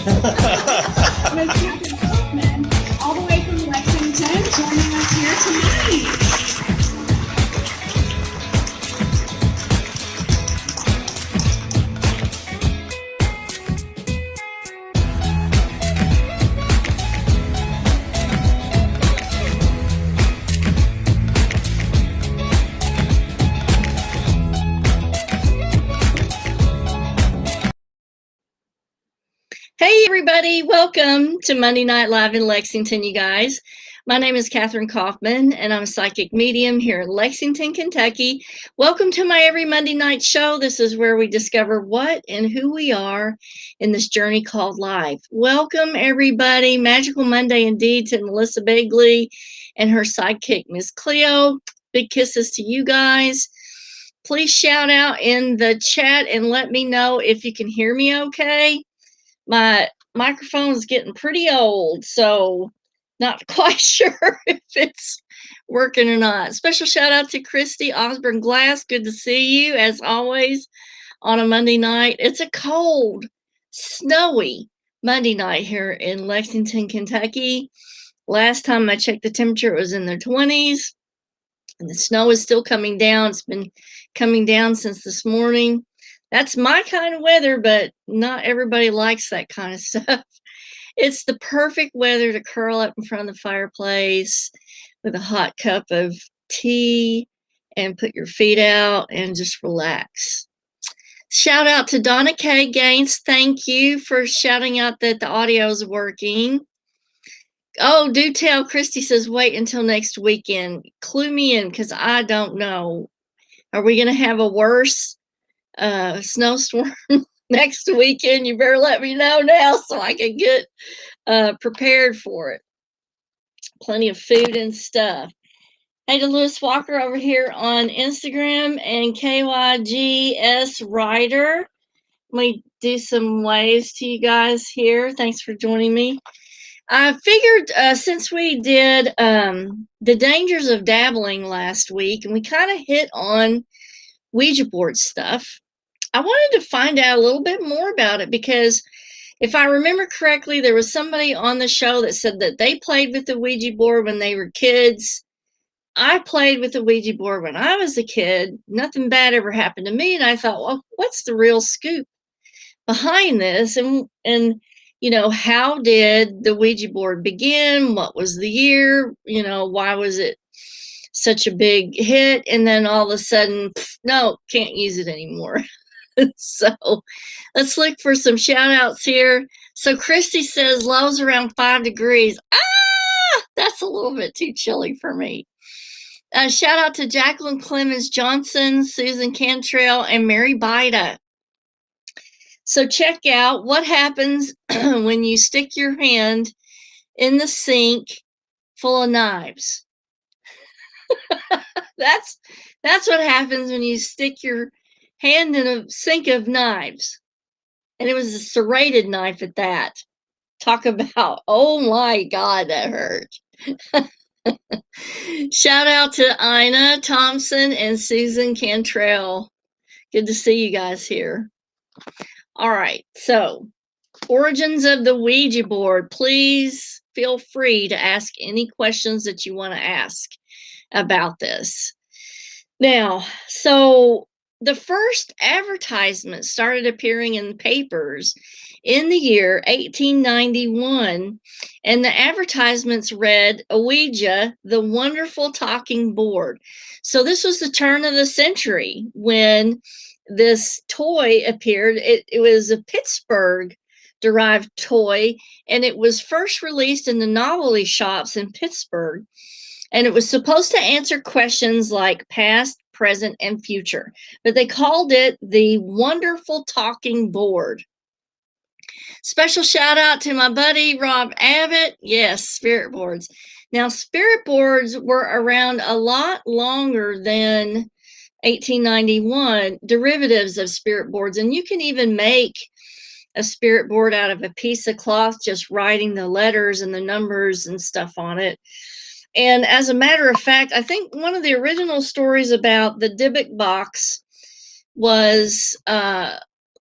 Miss Kathryn Kauffman, all the way from Lexington, joining us here tonight. Hey everybody, welcome to Monday Night Live in Lexington, you guys. My name is Kathryn Kauffman and I'm a psychic medium here in Lexington, Kentucky. Welcome to my every Monday night show. This is where we discover what and who we are in this journey called life. Welcome everybody. Magical Monday indeed to Melissa Begley and her sidekick, Miss Cleo. Big kisses to you guys. Please shout out in the chat and let me know if you can hear me okay. My microphone is getting pretty old, so not quite sure if it's working or not. Special shout out to Christy Osborne Glass. Good to see you, as always, on a Monday night. It's a cold, snowy Monday night here in Lexington, Kentucky. Last time I checked the temperature, it was in the 20s, and the snow is still coming down. It's been coming down since this morning. That's my kind of weather, but not everybody likes that kind of stuff. It's the perfect weather to curl up in front of the fireplace with a hot cup of tea and put your feet out and just relax. Shout out to Donna K. Gaines. Thank you for shouting out that the audio is working. Oh, do tell. Christy says, wait until next weekend. Clue me in, because I don't know. Are we going to have a worse snowstorm next weekend? You better let me know now so I can get prepared for it. Plenty of food and stuff. Hey to Lewis Walker over here on Instagram and KYGS Writer. Let me do some waves to you guys here. Thanks for joining me. I figured since we did the dangers of dabbling last week and we kind of hit on Ouija board stuff, I wanted to find out a little bit more about it, because if I remember correctly, there was somebody on the show that said that they played with the Ouija board when they were kids. I played with the Ouija board when I was a kid. Nothing bad ever happened to me. And I thought, well, what's the real scoop behind this? And you know, how did the Ouija board begin? What was the year? You know, why was it such a big hit? And then all of a sudden, no, can't use it anymore. So let's look for some shout outs here. So Christy says low's around 5 degrees. That's a little bit too chilly for me. Shout out to Jacqueline Clemens Johnson, Susan Cantrell, and Mary Bida. So check out what happens when you stick your hand in the sink full of knives. That's what happens when you stick your hand in a sink of knives. And it was a serrated knife at that. Talk about, oh my God, that hurt. Shout out to Ina Thompson and Susan Cantrell. Good to see you guys here. All right, so origins of the Ouija board. Please feel free to ask any questions that you want to ask about this. Now, so the first advertisement started appearing in the papers in the year 1891, and the advertisements read, Ouija, the wonderful talking board. So this was the turn of the century when this toy appeared. It was a Pittsburgh derived toy, and it was first released in the novelty shops in Pittsburgh. And it was supposed to answer questions like past, present, and future. But they called it the Wonderful Talking Board. Special shout out to my buddy, Rob Abbott. Yes, spirit boards. Now, spirit boards were around a lot longer than 1891, derivatives of spirit boards. And you can even make a spirit board out of a piece of cloth, just writing the letters and the numbers and stuff on it. And as a matter of fact, I think one of the original stories about the Dybbuk box was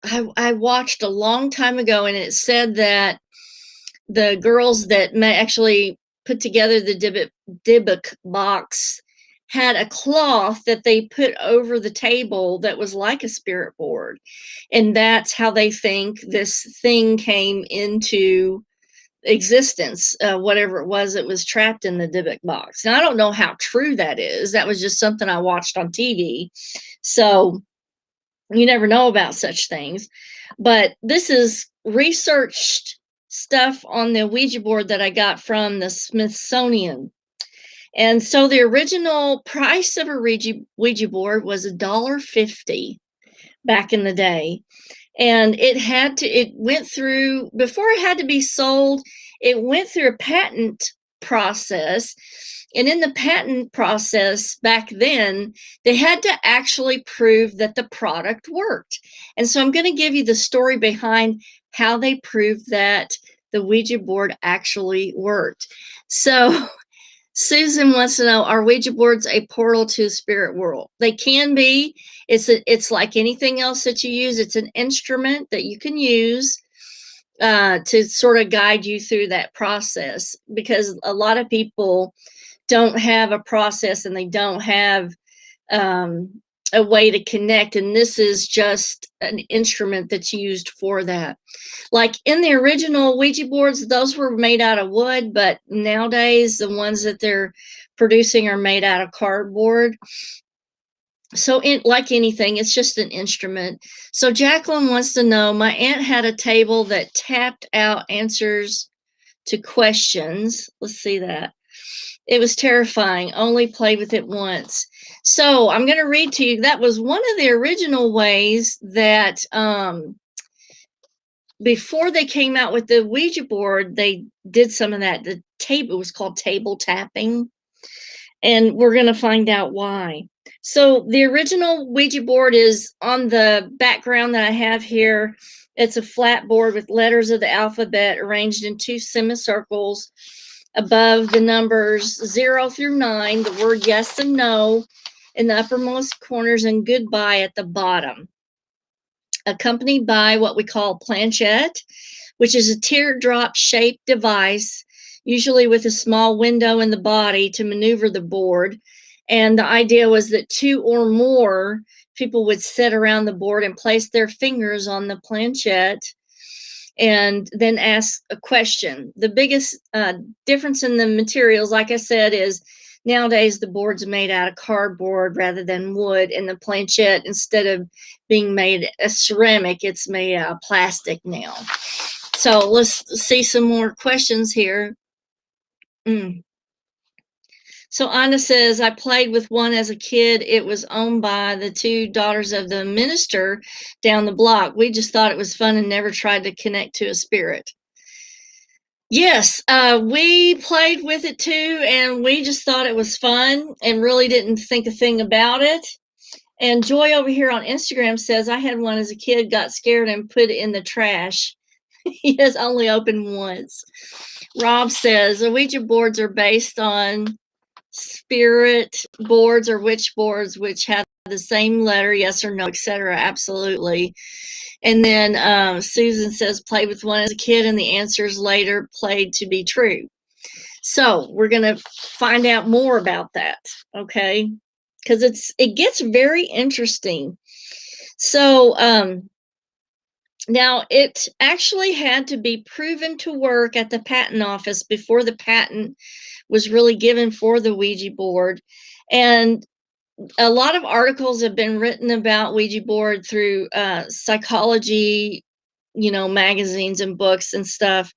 I watched a long time ago, and it said that the girls that actually put together the Dybbuk box had a cloth that they put over the table that was like a spirit board. And that's how they think this thing came into existence, whatever it was trapped in the Dybbuk box. Now, I don't know how true that is. That was just something I watched on TV. So you never know about such things. But this is researched stuff on the Ouija board that I got from the Smithsonian. And so the original price of a Ouija board was $1.50 back in the day. And it went through, before it had to be sold, it went through a patent process. And in the patent process back then, they had to actually prove that the product worked. And so I'm going to give you the story behind how they proved that the Ouija board actually worked. So Susan wants to know, are Ouija boards a portal to the spirit world? They can be. It's like anything else that you use. It's an instrument that you can use to sort of guide you through that process, because a lot of people don't have a process and they don't have a way to connect. And this is just an instrument that's used for that. Like in the original Ouija boards, those were made out of wood, but nowadays the ones that they're producing are made out of cardboard. So like anything, it's just an instrument. So Jacqueline wants to know, my aunt had a table that tapped out answers to questions. Let's see that. It was terrifying. Only played with it once. So I'm going to read to you. That was one of the original ways that before they came out with the Ouija board, they did some of that. The table was called table tapping. And we're going to find out why. So the original Ouija board is on the background that I have here. It's a flat board with letters of the alphabet arranged in 2 semicircles. Above the numbers 0 through 9, the word yes and no in the uppermost corners, and goodbye at the bottom. Accompanied by what we call a planchette, which is a teardrop-shaped device, usually with a small window in the body to maneuver the board. And the idea was that 2 or more people would sit around the board and place their fingers on the planchette and then ask a question. The biggest difference in the materials, like I said, is nowadays the board's made out of cardboard rather than wood, and the planchette, instead of being made a ceramic, it's made out of plastic now. So let's see some more questions here. So Anna says, I played with one as a kid. It was owned by the 2 daughters of the minister down the block. We just thought it was fun and never tried to connect to a spirit. Yes, we played with it too, and we just thought it was fun and really didn't think a thing about it. And Joy over here on Instagram says, I had one as a kid, got scared and put it in the trash. He has only opened once. Rob says, the Ouija boards are based on spirit boards or witch boards, which have the same letter, yes or no, etc. Absolutely. And then Susan says, played with one as a kid, and the answers later played to be true. So we're going to find out more about that, okay? Because it gets very interesting. So now it actually had to be proven to work at the patent office before the patent was really given for the Ouija board. And a lot of articles have been written about Ouija board through psychology, magazines and books and stuff.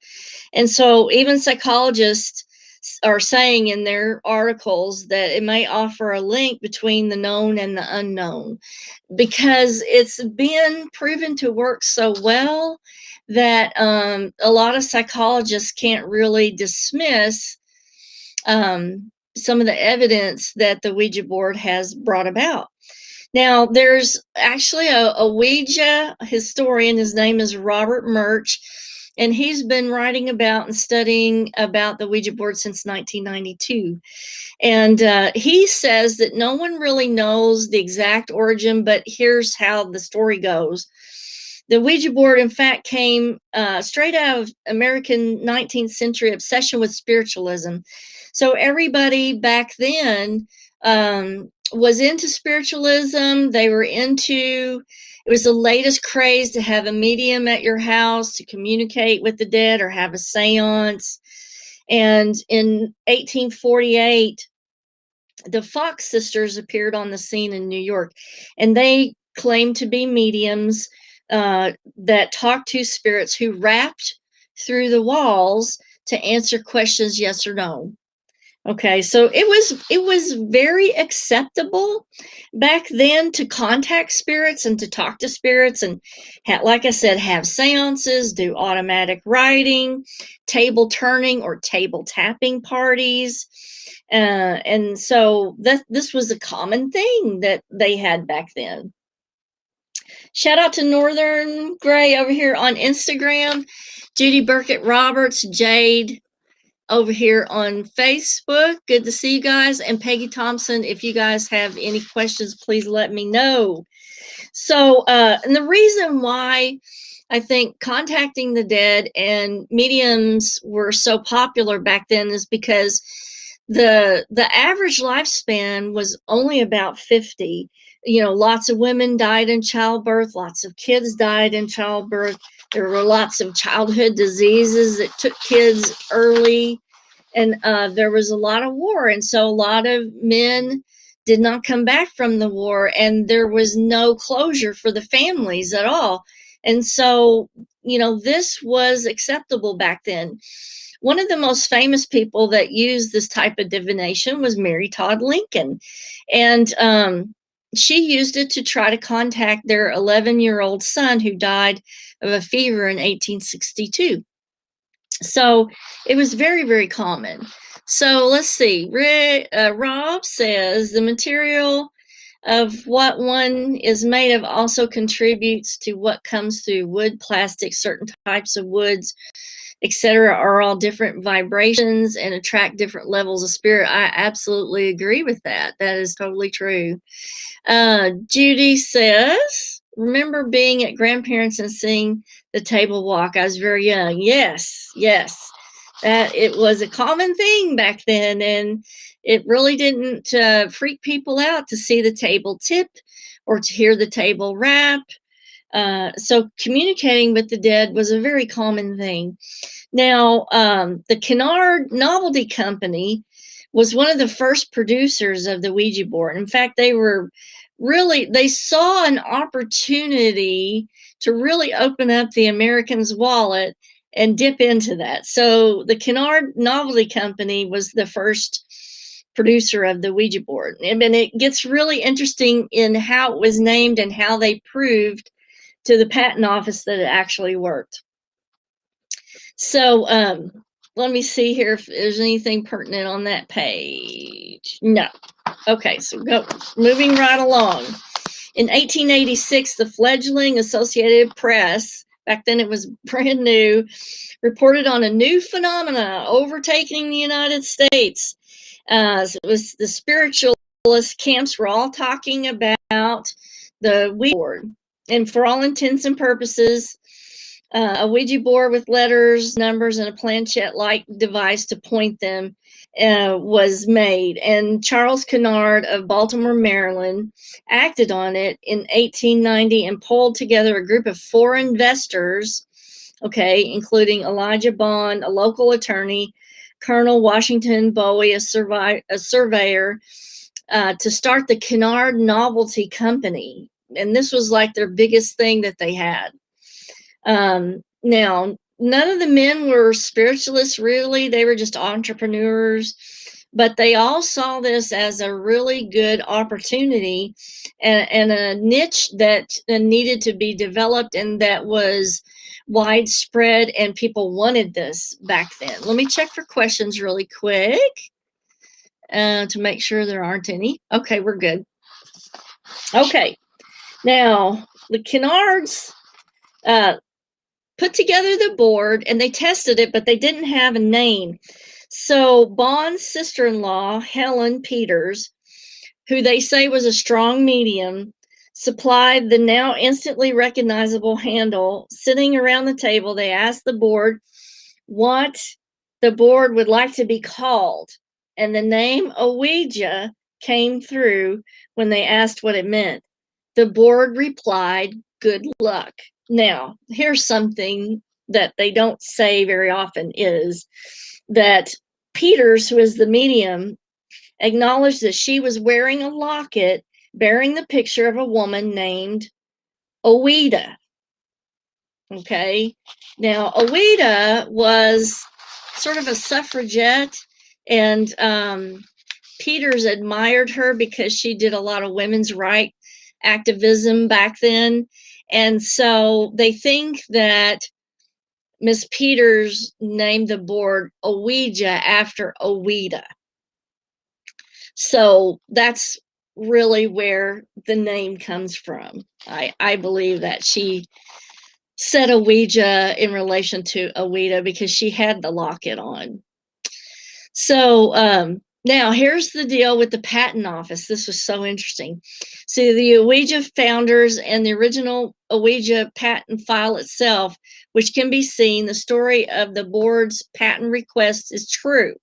And so even psychologists are saying in their articles that it may offer a link between the known and the unknown, because it's been proven to work so well that a lot of psychologists can't really dismiss some of the evidence that the Ouija board has brought about. Now, there's actually a Ouija historian. His name is Robert Murch, and he's been writing about and studying about the Ouija board since 1992. And he says that no one really knows the exact origin, but here's how the story goes. The Ouija board, in fact, came straight out of American 19th century obsession with spiritualism. So everybody back then was into spiritualism. They were into, it was the latest craze to have a medium at your house to communicate with the dead or have a seance. And in 1848, the Fox sisters appeared on the scene in New York, and they claimed to be mediums that talked to spirits who rapped through the walls to answer questions yes or no. Okay, so it was very acceptable back then to contact spirits and to talk to spirits and like I said, have seances, do automatic writing, table turning or table tapping parties. And so this was a common thing that they had back then. Shout out to Northern Gray over here on Instagram, Judy Burkett Roberts, Jade over here on Facebook. Good to see you guys. And Peggy Thompson, if you guys have any questions, please let me know. So, and the reason why I think contacting the dead and mediums were so popular back then is because the average lifespan was only about 50. You know, lots of women died in childbirth, lots of kids died in childbirth. There were lots of childhood diseases that took kids early, and there was a lot of war, and so a lot of men did not come back from the war, and there was no closure for the families at all. And so, you know, this was acceptable back then. One of the most famous people that used this type of divination was Mary Todd Lincoln. And she used it to try to contact their 11-year-old son who died of a fever in 1862. So it was very, very common. So let's see. Rob says the material of what one is made of also contributes to what comes through. Wood, plastic, certain types of woods, etc., are all different vibrations and attract different levels of spirit. I absolutely agree with that. That is totally true. Judy says, remember being at grandparents and seeing the table walk. I was very young. Yes, yes. That it was a common thing back then, and it really didn't freak people out to see the table tip or to hear the table rap. So communicating with the dead was a very common thing. Now, the Kennard Novelty Company was one of the first producers of the Ouija board. In fact, they saw an opportunity to really open up the American's wallet and dip into that. So the Kennard Novelty Company was the first producer of the Ouija board. And it gets really interesting in how it was named and how they proved to the patent office that it actually worked. So let me see here if there's anything pertinent on that page. No. Okay, so moving right along. In 1886, the fledgling Associated Press, back then it was brand new, reported on a new phenomena overtaking the United States. It was the spiritualist camps were all talking about the Ouija board. And for all intents and purposes, a Ouija board with letters, numbers, and a planchette-like device to point them was made. And Charles Kennard of Baltimore, Maryland, acted on it in 1890 and pulled together a group of 4 investors, okay, including Elijah Bond, a local attorney, Colonel Washington Bowie, a surveyor, to start the Kennard Novelty Company. And this was like their biggest thing that they had. Now, none of the men were spiritualists, really. They were just entrepreneurs, but they all saw this as a really good opportunity and a niche that needed to be developed and that was widespread, and people wanted this back then. Let me check for questions really quick to make sure there aren't any. Okay, we're good. Okay, now the Kennards put together the board and they tested it, but they didn't have a name. So Bond's sister-in-law, Helen Peters, who they say was a strong medium, supplied the now instantly recognizable handle. Sitting around the table, they asked the board what the board would like to be called, and the name Ouija came through when they asked what it meant. The board replied, "Good luck." Now, here's something that they don't say very often is that Peters, who is the medium, acknowledged that she was wearing a locket bearing the picture of a woman named Ouida. Okay. Now, Ouida was sort of a suffragette, and Peters admired her because she did a lot of women's rights activism back then. And so they think that Miss Peters named the board Ouija after Ouida. So that's really where the name comes from. I believe that she said Ouija in relation to Ouida because she had the locket on. So now here's the deal with the patent office. This was so interesting. So the Ouija founders and the original Ouija patent file itself, which can be seen, the story of the board's patent request is true.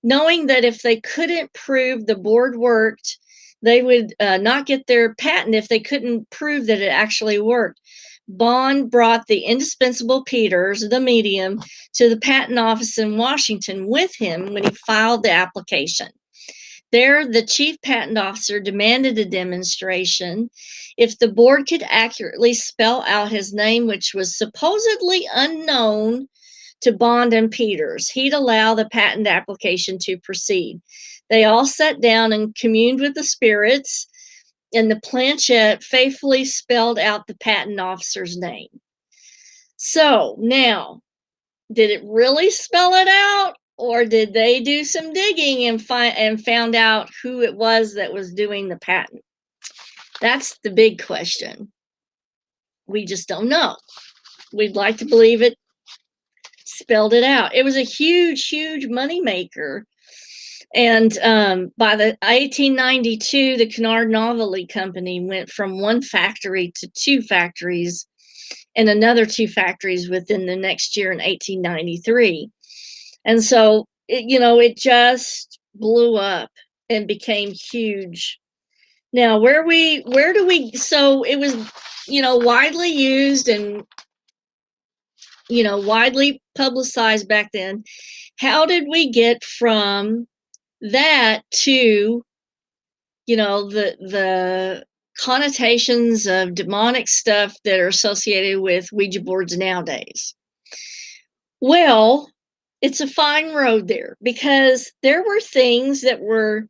Knowing that if they couldn't prove the board worked, they would not get their patent if they couldn't prove that it actually worked. Bond brought the indispensable Peters, the medium, to the patent office in Washington with him when he filed the application. There, the chief patent officer demanded a demonstration. If the board could accurately spell out his name, which was supposedly unknown to Bond and Peters, he'd allow the patent application to proceed. They all sat down and communed with the spirits, and the planchette faithfully spelled out the patent officer's name. So now, did it really spell it out, or did they do some digging and found out who it was that was doing the patent? That's the big question. We just don't know. We'd like to believe it spelled it out. It was a huge, huge moneymaker. And by the 1892, the Kennard Novelty Company went from one factory to two factories and another two factories within the next year in 1893. And so, it just blew up and became huge. Now, so it was, widely used and, widely publicized back then. How did we get from that to, the connotations of demonic stuff that are associated with Ouija boards nowadays? Well, it's a fine road there, because there were things that were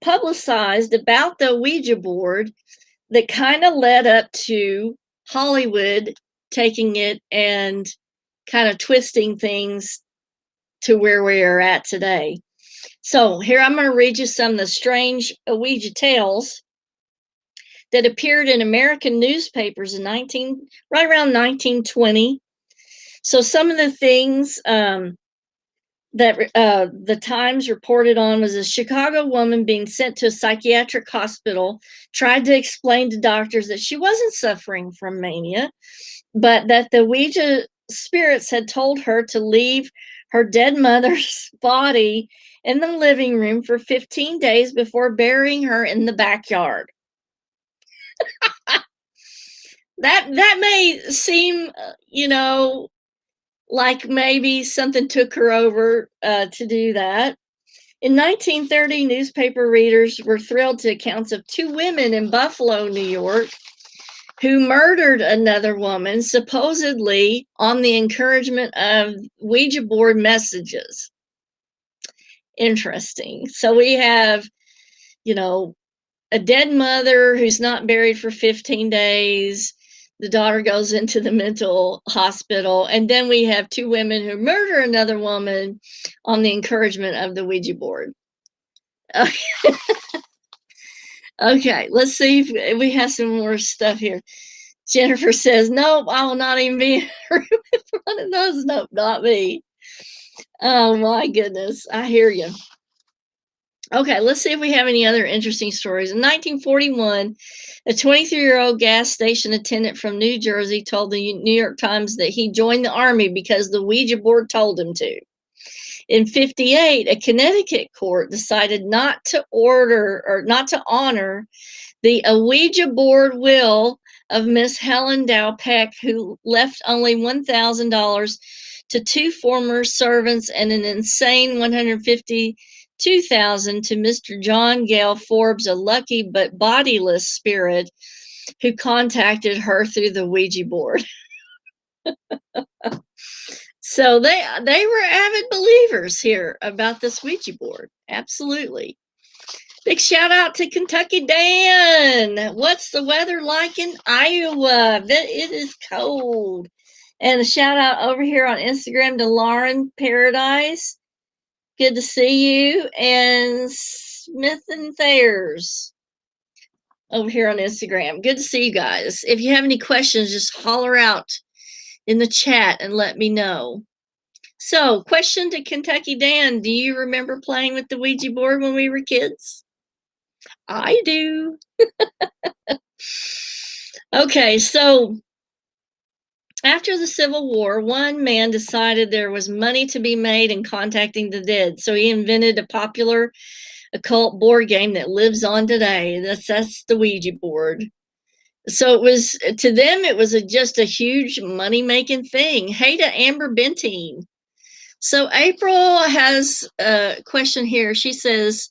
publicized about the Ouija board that kind of led up to Hollywood taking it and kind of twisting things to where we are at today. So here I'm going to read you some of the strange Ouija tales that appeared in American newspapers in right around 1920. So some of the things that the Times reported on was a Chicago woman being sent to a psychiatric hospital tried to explain to doctors that she wasn't suffering from mania, but that the Ouija spirits had told her to leave her dead mother's body in the living room for 15 days before burying her in the backyard. That may seem, like maybe something took her over to do that. In 1930, newspaper readers were thrilled to accounts of two women in Buffalo, New York, who murdered another woman, supposedly on the encouragement of Ouija board messages. Interesting. So we have, a dead mother who's not buried for 15 days. The daughter goes into the mental hospital. And then we have two women who murder another woman on the encouragement of the Ouija board. Okay, let's see if we have some more stuff here. Jennifer says, nope, I will not even be in front of those. Nope, not me. Oh, my goodness. I hear you. Okay, let's see if we have any other interesting stories. In 1941, a 23-year-old gas station attendant from New Jersey told the New York Times that he joined the Army because the Ouija board told him to. In 58, a Connecticut court decided not to honor the Ouija board will of Miss Helen Dow Peck, who left only $1,000 to two former servants and an insane $152,000 to Mr. John Gale Forbes, a lucky but bodiless spirit who contacted her through the Ouija board. So they were avid believers here about this Ouija board. Absolutely. Big shout out to Kentucky Dan. What's the weather like in Iowa? It is cold. And a shout out over here on Instagram to Lauren Paradise. Good to see you. And Smith and Thayers over here on Instagram. Good to see you guys. If you have any questions, just holler out in the chat and let me know. So, question to Kentucky Dan. Do you remember playing with the Ouija board when we were kids? I do. Okay, so after the Civil War, one man decided there was money to be made in contacting the dead. So he invented a popular occult board game that lives on today. That's the Ouija board. So it was, to them, it was just a huge money-making thing. Hey to Amber Bentine. So April has a question here. She says,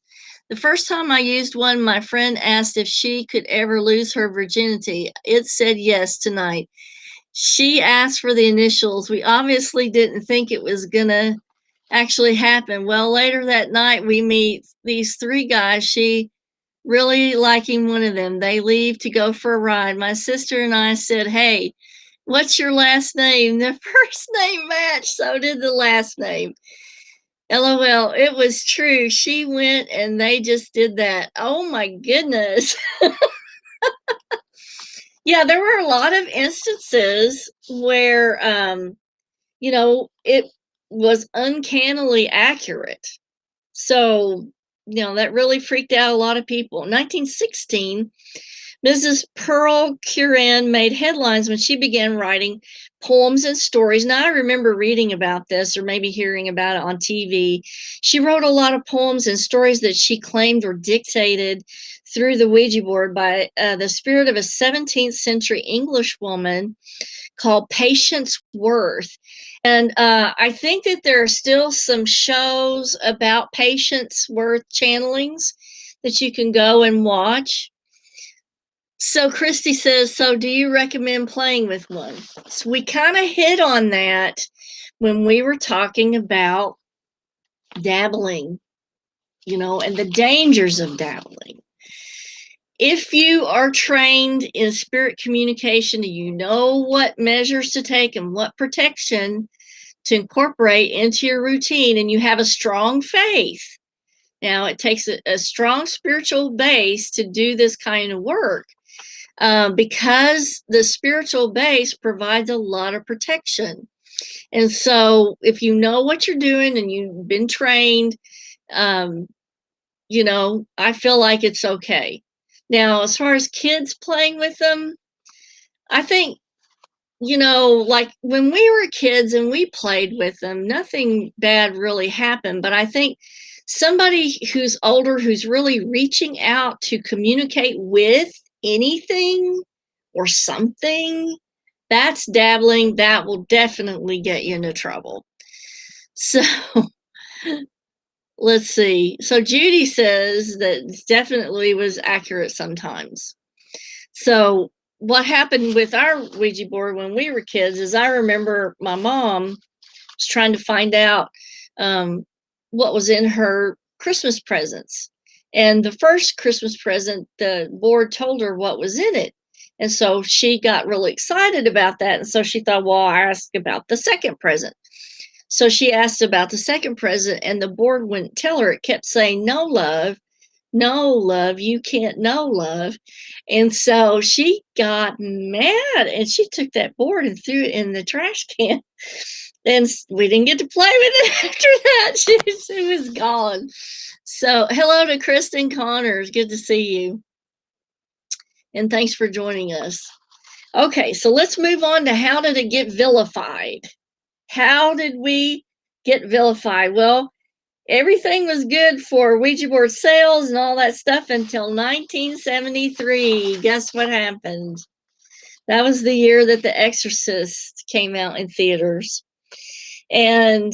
the first time I used one, my friend asked if she could ever lose her virginity. It said yes tonight. She asked for the initials. We obviously didn't think it was going to actually happen. Well, later that night, we meet these three guys. She really liking one of them. They leave to go for a ride. My sister and I said, hey, what's your last name? The first name matched, so did the last name. LOL, it was true. She went and they just did that. Oh my goodness. Yeah, there were a lot of instances where, it was uncannily accurate. So, that really freaked out a lot of people. In 1916, Mrs. Pearl Curran made headlines when she began writing poems and stories. Now, I remember reading about this or maybe hearing about it on TV. She wrote a lot of poems and stories that she claimed were dictated through the Ouija board by the spirit of a 17th century English woman called Patience Worth. And I think that there are still some shows about Patience Worth channelings that you can go and watch. So Christy says, so do you recommend playing with one? So we kind of hit on that when we were talking about dabbling, and the dangers of dabbling. If you are trained in spirit communication, you know what measures to take and what protection to incorporate into your routine, and you have a strong faith. Now, it takes a strong spiritual base to do this kind of work. Because the spiritual base provides a lot of protection. And so if you know what you're doing and you've been trained, I feel like it's okay. Now, as far as kids playing with them, I think, like when we were kids and we played with them, nothing bad really happened. But I think somebody who's older, who's really reaching out to communicate with anything or something, that's dabbling. That will definitely get you into trouble. So let's see. So Judy says that definitely was accurate sometimes. So what happened with our Ouija board when we were kids is I remember my mom was trying to find out what was in her Christmas presents. And the first Christmas present, the board told her what was in it. And so she got really excited about that. And so she thought, well, I asked about the second present. So she asked about the second present and the board wouldn't tell her. It kept saying, no, love, No, love, you can't know, love. And so she got mad and she took that board and threw it in the trash can. And we didn't get to play with it after that. She was gone. So hello to Kristen Connors. Good to see you. And thanks for joining us. Okay, so let's move on to how did it get vilified? How did we get vilified? Well, everything was good for Ouija board sales and all that stuff until 1973. Guess what happened? That was the year that The Exorcist came out in theaters. And,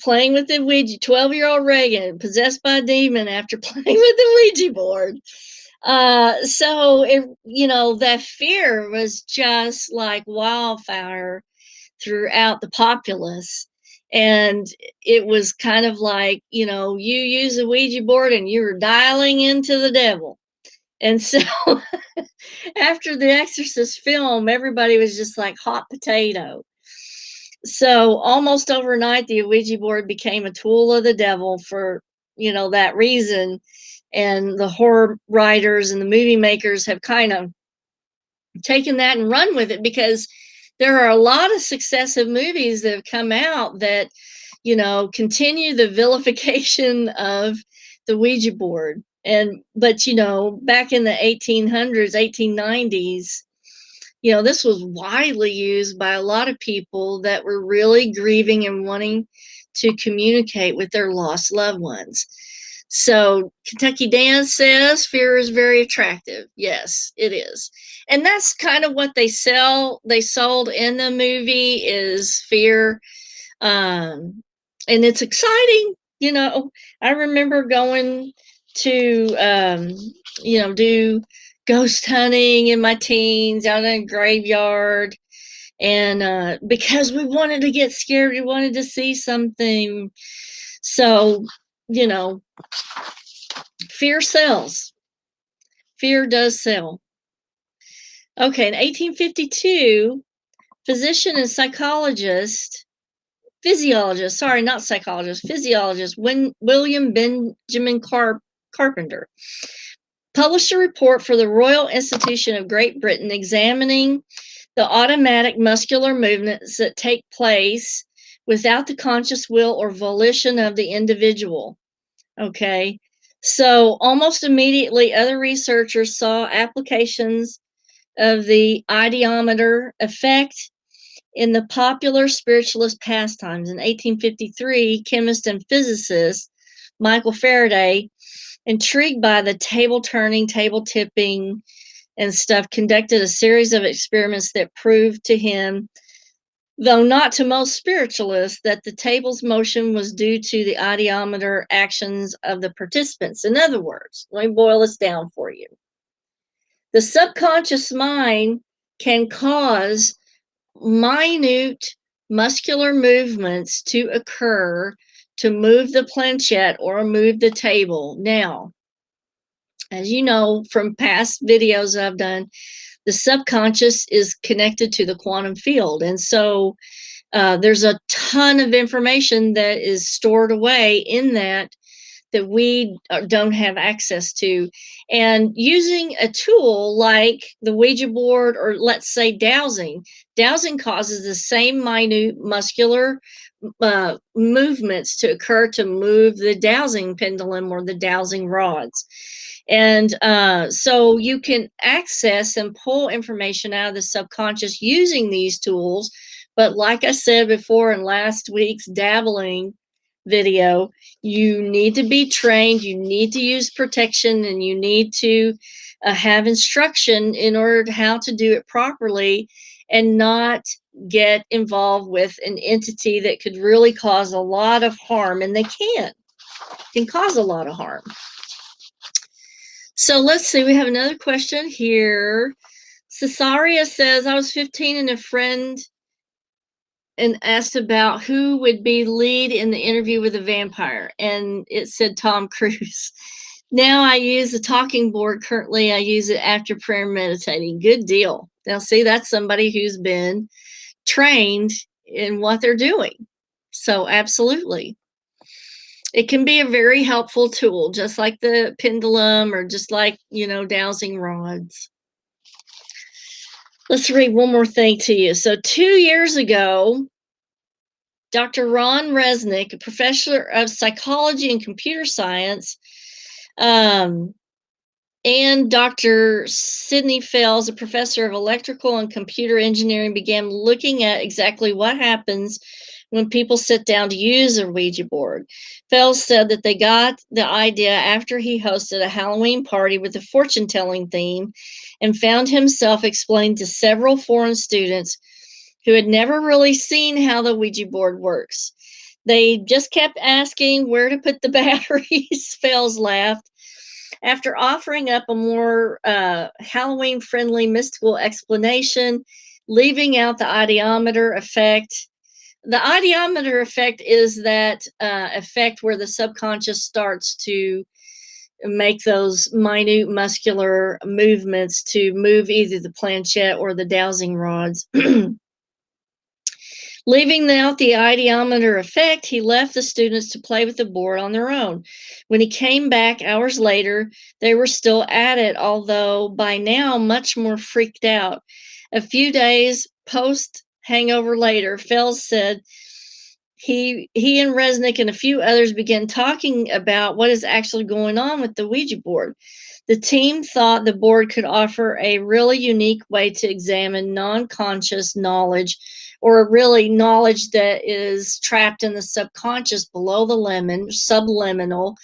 playing with the Ouija, 12-year-old Reagan, possessed by a demon after playing with the Ouija board. So, that fear was just like wildfire throughout the populace. And it was kind of like, you use a Ouija board and you were dialing into the devil. And so after the Exorcist film, everybody was just like hot potato. So almost overnight, the Ouija board became a tool of the devil for, that reason. And the horror writers and the movie makers have kind of taken that and run with it, because there are a lot of successive movies that have come out that, continue the vilification of the Ouija board. But back in the 1800s, 1890s, this was widely used by a lot of people that were really grieving and wanting to communicate with their lost loved ones. So Kentucky Dan says fear is very attractive. Yes, it is. And that's kind of what they sold in the movie is fear. And it's exciting. I remember going to, do ghost hunting in my teens out in a graveyard. And because we wanted to get scared, we wanted to see something. So, fear sells. Fear does sell. Okay, in 1852, physician and physiologist, William Benjamin Carpenter published a report for the Royal Institution of Great Britain examining the automatic muscular movements that take place without the conscious will or volition of the individual. Okay, so almost immediately, other researchers saw applications of the ideometer effect in the popular spiritualist pastimes. In 1853, chemist and physicist Michael Faraday, intrigued by the table turning, table tipping, and stuff, conducted a series of experiments that proved to him, though not to most spiritualists, that the table's motion was due to the ideometer actions of the participants. In other words, let me boil this down for you. The subconscious mind can cause minute muscular movements to occur to move the planchette or move the table. Now, as you know from past videos I've done, the subconscious is connected to the quantum field. And so there's a ton of information that is stored away in that we don't have access to. And using a tool like the Ouija board, or let's say dowsing causes the same minute muscular movements to occur to move the dowsing pendulum or the dowsing rods. And so you can access and pull information out of the subconscious using these tools. But like I said before in last week's dabbling video, you need to be trained, you need to use protection, and you need to have instruction in order to how to do it properly and not get involved with an entity that could really cause a lot of harm. And they can cause a lot of harm. So let's see, we have another question here. Cesaria says, I was 15 and a friend and asked about who would be lead in the interview with a vampire. And it said Tom Cruise. Now I use a talking board. Currently, I use it after prayer and meditating. Good deal. Now, see, that's somebody who's been trained in what they're doing. So absolutely. It can be a very helpful tool, just like the pendulum or just like, dowsing rods. Let's read one more thing to you. So 2 years ago, Dr. Ron Resnick, a professor of psychology and computer science, and Dr. Sidney Fells, a professor of electrical and computer engineering, began looking at exactly what happens when people sit down to use a Ouija board. Fells said that they got the idea after he hosted a Halloween party with a fortune-telling theme and found himself explaining to several foreign students who had never really seen how the Ouija board works. They just kept asking where to put the batteries. Fells laughed. After offering up a more Halloween-friendly mystical explanation, leaving out the ideometer effect. The ideometer effect is that effect where the subconscious starts to make those minute muscular movements to move either the planchette or the dowsing rods. Leaving out the ideometer effect, he left the students to play with the board on their own. When he came back hours later, they were still at it, although by now much more freaked out. A few days post-hangover later, Fells said he and Resnick and a few others began talking about what is actually going on with the Ouija board. The team thought the board could offer a really unique way to examine non-conscious knowledge, or really knowledge that is trapped in the subconscious below the subliminal,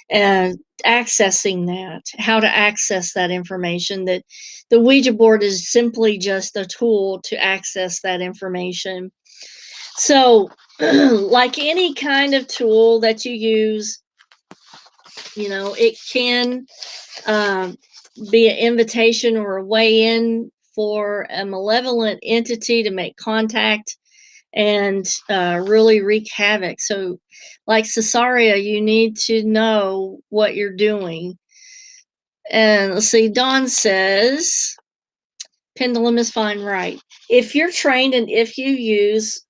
and accessing that, how to access that information, that the Ouija board is simply just a tool to access that information. So, like any kind of tool that you use, it can be an invitation or a way in for a malevolent entity to make contact and really wreak havoc. So, like Cesaria, you need to know what you're doing. And let's see, Dawn says, pendulum is fine, right? If you're trained and if you use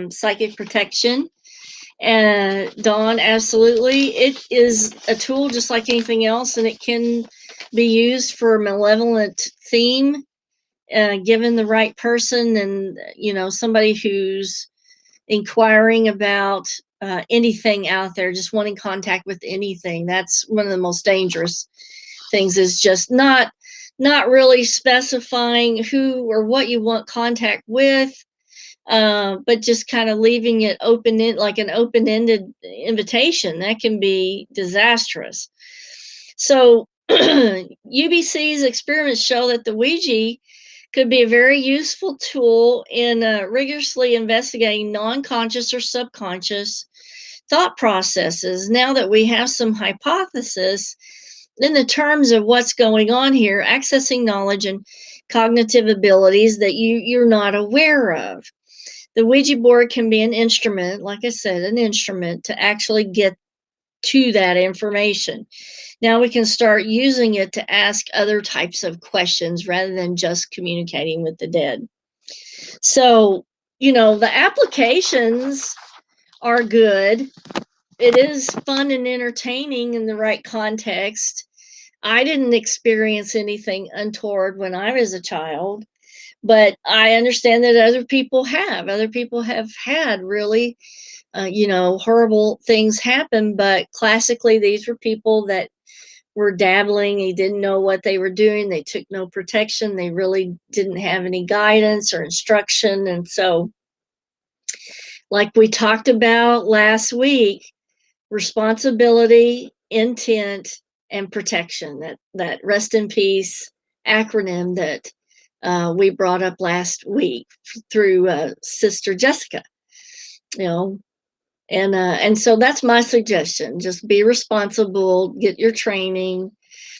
psychic protection, Dawn, absolutely, it is a tool just like anything else, and it can be used for a malevolent theme, given the right person and somebody who's inquiring about anything out there, just wanting contact with anything. That's one of the most dangerous things, is just not really specifying who or what you want contact with, but just kind of leaving it open, like an open-ended invitation. That can be disastrous. So UBC's experiments show that the Ouija could be a very useful tool in rigorously investigating non-conscious or subconscious thought processes. Now that we have some hypothesis in the terms of what's going on here, accessing knowledge and cognitive abilities that you're not aware of. The Ouija board can be an instrument, like I said, an instrument to actually get to that information. Now we can start using it to ask other types of questions rather than just communicating with the dead. So, the applications are good. It is fun and entertaining in the right context. I didn't experience anything untoward when I was a child, but I understand that other people have. Other people have had really, horrible things happen, but classically, these were people that were dabbling. They didn't know what they were doing. They took no protection. They really didn't have any guidance or instruction. And so, like we talked about last week, responsibility, intent, and protection, that rest in peace acronym that we brought up last week through Sister Jessica, and so that's my suggestion. Just be responsible, get your training,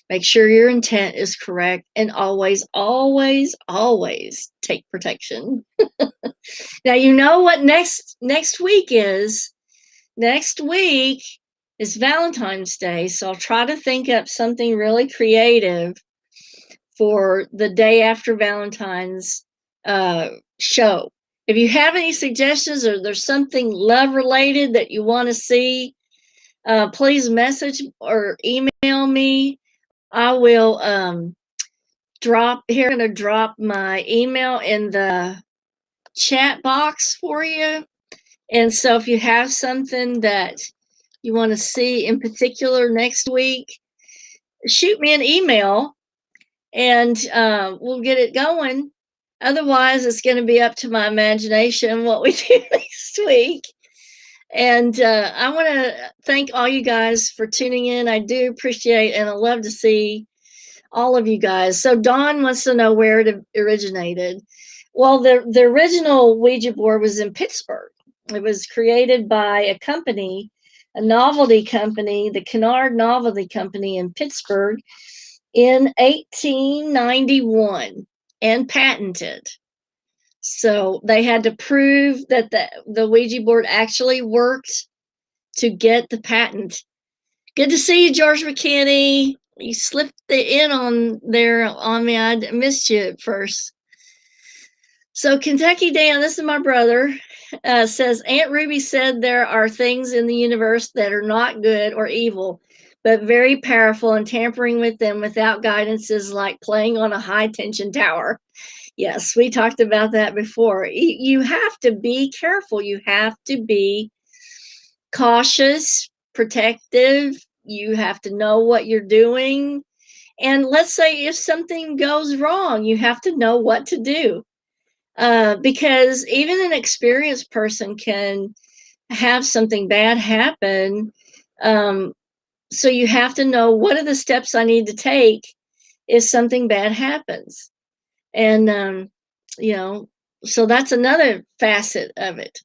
make sure your intent is correct, and always, always, always take protection. Now, you know what next week is? Next week is Valentine's Day, so I'll try to think up something really creative for the day after Valentine's show. If you have any suggestions or there's something love related that you want to see, please message or email me. I will I'm going to drop my email in the chat box for you. And so if you have something that you want to see in particular next week, shoot me an email and we'll get it going. Otherwise, it's going to be up to my imagination what we do next week. And I want to thank all you guys for tuning in. I do appreciate and I love to see all of you guys. So Dawn wants to know where it originated. Well, the original Ouija board was in Pittsburgh. It was created by a company, a novelty company, the Kennard Novelty Company in Pittsburgh in 1891 and patented. So they had to prove that the Ouija board actually worked to get the patent. Good to see you, George McKinney. You slipped the in on there on me. I missed you at first. So Kentucky Dan, this is my brother, says, Aunt Ruby said there are things in the universe that are not good or evil, but very powerful, and tampering with them without guidance is like playing on a high tension tower. Yes, we talked about that before. You have to be careful. You have to be cautious, protective. You have to know what you're doing. And let's say if something goes wrong, you have to know what to do. Because even an experienced person can have something bad happen. So you have to know, what are the steps I need to take if something bad happens? And, so that's another facet of it.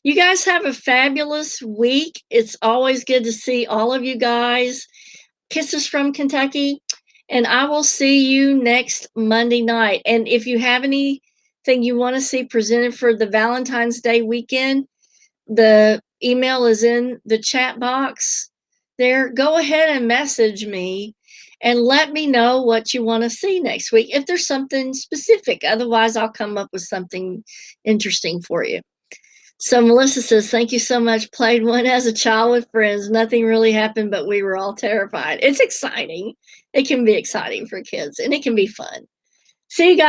You guys have a fabulous week. It's always good to see all of you guys. Kisses from Kentucky. And I will see you next Monday night. And if you have anything you want to see presented for the Valentine's Day weekend, the email is in the chat box there. Go ahead and message me and let me know what you want to see next week, if there's something specific. Otherwise, I'll come up with something interesting for you. So Melissa says, thank you so much. Played one as a child with friends. Nothing really happened, but we were all terrified. It's exciting. It can be exciting for kids, and it can be fun. See you guys.